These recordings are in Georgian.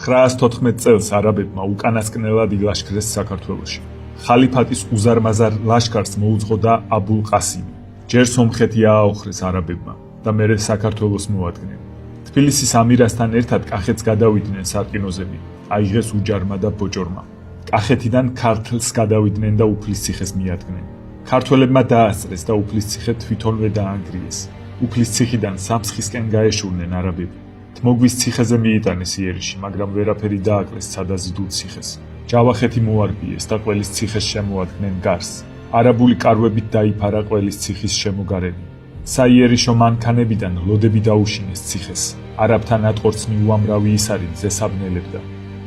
914 წელს არაბებმა უკანასკნელად ილაშქრეს საქართველოში. ხალიფატის უზარმაზარ ლაშქარს მოუძღოდა აბულ ყასიმი. ჯერ სომხეთი ააოხრეს არაბებმა და მერე საქართველოს მოადგნენ. თბილისის ამირასთან ერთად კახეთს გადავიდნენ სარკინოზები, აიღეს უჯარმა და ბოჭორმა. კახეთიდან ქართლს გადავიდნენ და უფლისციხეს მიადგნენ. ქართველებმა დაასწრეს და უფლისციხე თვითონვე დაანგრიეს. უფლისციხიდან სამცხისკენ გაეშურნენ არაბები. თმოგვის ციხეზე მიიტანეს იერიში, მაგრამ ვერაფერი დააკლეს სადაზიდულ ციხეს. ჯავახეთი მოარბიეს და ყველის ციხეს შემოადგნენ გარს. არაბული კარვებით დაიფარა ყველის ციხის შემოგარენი. საიერიშო მანქანებიდან ლოდები დაუშინეს ციხეს. არაბთა ნატყორცნი უამრავი ისარი ზესაბნელებდა.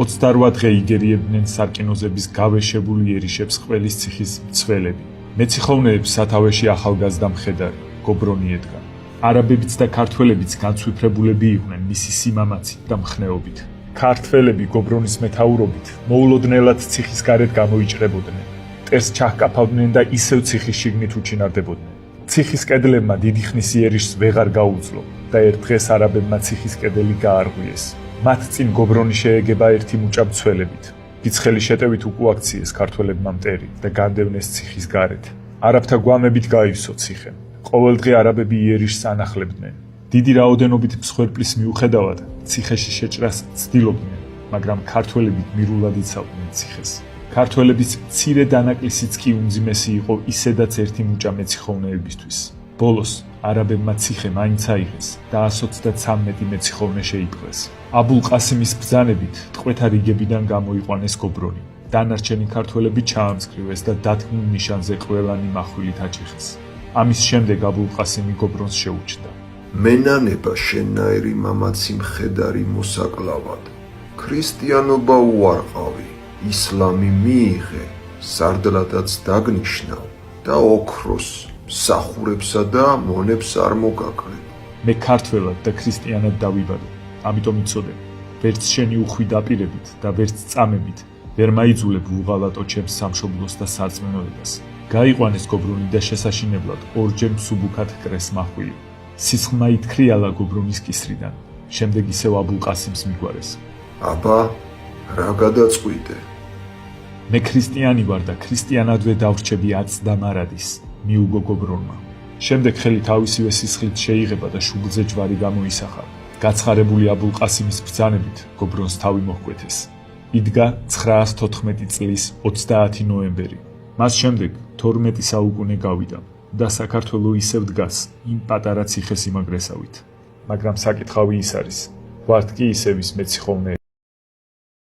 28 დღე იგერიებდნენ სარკინოზების გავეშებულ იერიშებს ყველის ციხის მცველები. მეციხოვნეებს სათავეში ახალგაზრდა მხედარი გობრონი ედგა. არაბებიც და ქართველებიც განცვიფრებულები იყვნენ მისი სიმამაცით და მხნეობით. ქართველები გობრონის მეთაურობით მოულოდნელად ციხის გარეთ გამოიჭრებოდნენ. მტერს ჩაჰკაფავდნენ და ისევ ციხის შიგნით უჩინარდებოდნენ. ციხის კედლებმა დიდი ხნის იერიშს ვეღარ გაუძლო და ერთ დღეს არაბებმა ციხის კედელი გაარღვიეს. მათ წინ გობრონი შეეგება ერთი მუჭა მცველებით. გიცხელი შეტევით უკუაქციეს ქართველებმა მტერი და განდევნეს ციხის გარეთ. არაბთა გვამებით გაივსო ციხე. ყოველდღე არაბები იერიშს ანახლებდნენ. დიდი რაოდენობით მსხვერპლის მიუხედავად ციხეში შეჭრას ცდილობდნენ, მაგრამ ქართველები გმირულად იცავდნენ ციხეს. ქართველების მცირე დანაკლისიც კი უმძიმესი იყო ისედაც ერთი მუჭა მეციხოვნეებისთვის. ბოლოს არაბებმა ციხე მაინც აიღეს და 133 მეციხოვნე შეიპყრეს. აბულ ყასიმის ბრძანებით ტყვეთა რიგებიდან გამოიყვანეს გობრონი. დანარჩენი ქართველები ჩაამსკრივეს და დათმულ ნიშანზე ყველანი მახვილი აჭიხეს. ამის შემდეგ აბულ ყასიმი გობრონს შეუჩნდა. მენანება შენაერი მამაცი მხედარი მოსაკლავად. ქრისტიანობა უარყავი, ისლამი მიიღე, სარდლადაც დაგნიშნავ და ოქროს, მსახურებსა და მონებს არ მოგაკლებ. მე ქართველად და ქრისტიანად დავიბადე, ამიტომ იცოდე, ვერც შენი უხვი დაპირებით და ვერც წამებით ვერ მაიძულებ ვუღალატო ჩემს სამშობლოს და სარწმუნოებას. გაიყვანეს გობრონი და შესაშინებლად ორჯერ მსუბუქად ჰკრეს მახვილი. სისხლმა ითქრიალა გობრონის კისრიდან, შემდეგ ისევ აბულ ყასიმს მიგვარეს. აბა, რა გადაწყვიტე? მე ქრისტიანი ვარ და ქრისტიანადვე დავრჩები აცდა მარადის, მიუგო გობრონმა. შემდეგ ხელი თავისივე სისხლით შეიღება და შუბლზე ჯვარი გამოისახა. გაცხარებული აბულ ყასიმის ბრძანებით გობრონს თავი მოჰკვეთეს. იდგა 914 წლის 30 ნოემბერი. მას შემდეგ 12 საუკუნე გავიდა და საქართველო ისევ დგას იმ პატარა ციხესიმაგრესავით. მაგრამ საკითხავი ის არის, ვართ კი ისევ ის მეციხოვნე